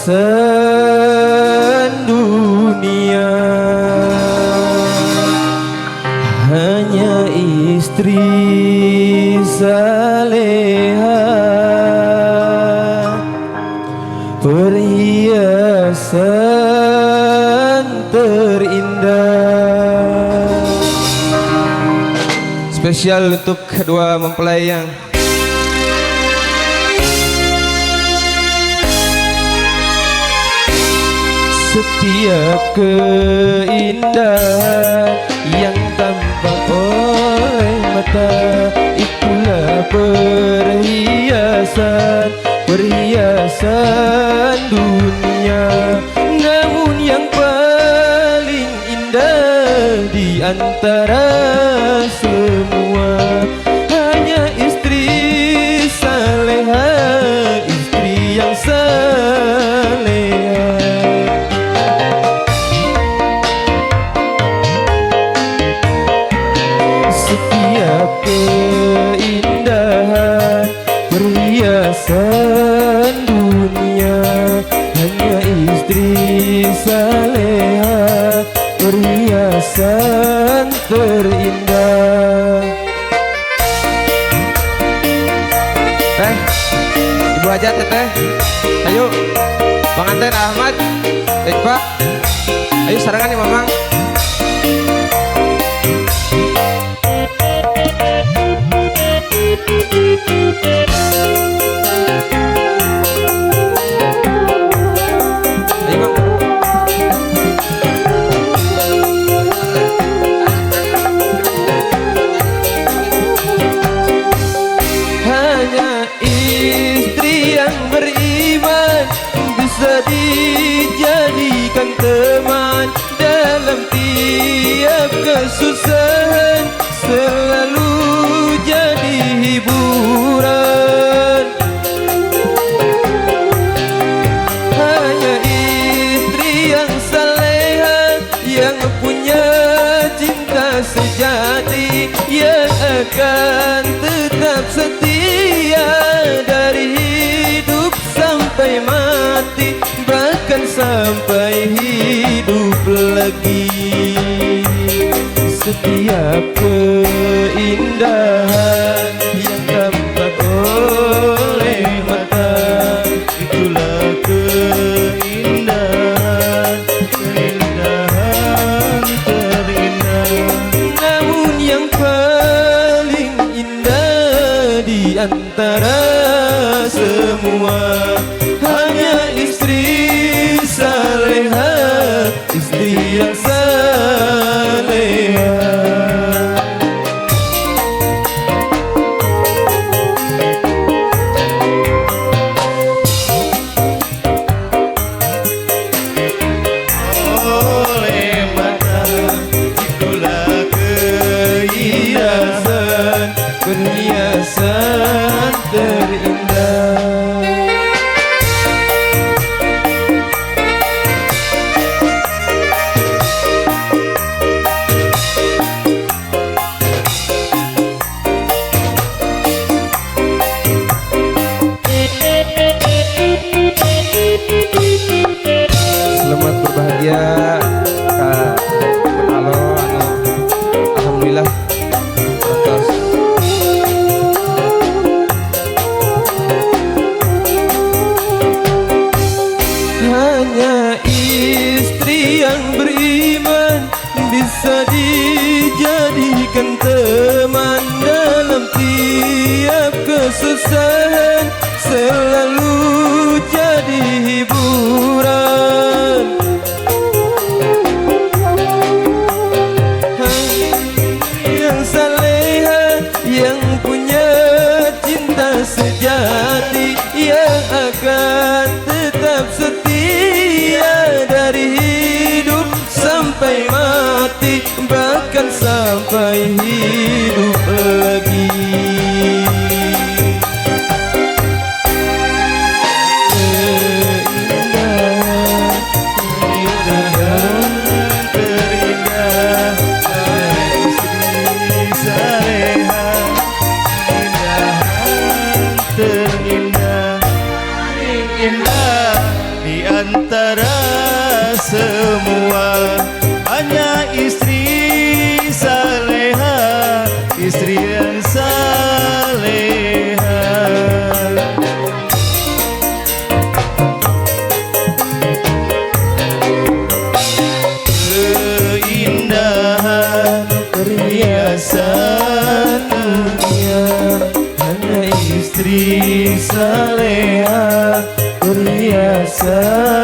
sedunia, hanya istri saleha, perhiasan terindah. Spesial untuk kedua mempelai yang setiap keindahan yang tampak oleh mata, itulah perhiasan, perhiasan dunia. Namun yang paling indah di antara semua hanya istri saleha, istri yang saleha. Setiap keindahan perhiasan dunia, hanya istri saleha, perhiasan terindah. Ibu aja teteh, ayo pengantin Ahmad, Iqbal, ayo sarangan nih mamang. Hanya istri yang beriman bisa dijadikan teman dalam tiap kesusahan, selalu jadi hiburan. Hanya istri yang saleha, yang punya cinta sejati, yang akan tetap setia dari hidup sampai mati, bahkan sampai hidup lagi. Setiap keindahan yang tampak oleh mata, itulah keindahan, keindahan terindah. Namun yang paling indah di antara semua hanya istri saleha, istri yang saleha. Oleh mata, itulah perhiasan, perhiasan terindah. Selamat berbahagia Kak Beralo, alhamdulillah atas hanya istri yang beriman bisa dijadikan teman dalam tiap kesusahan, selalu jadi hiburan. Yang saleha, yang punya cinta sejati, yang akan tetap setia dari hidup sampai mati, bahkan sampai hidup lagi. semua, hanya istri saleha, istri yang saleha. Keindahan perhiasan dunia, hanya istri saleha, perhiasan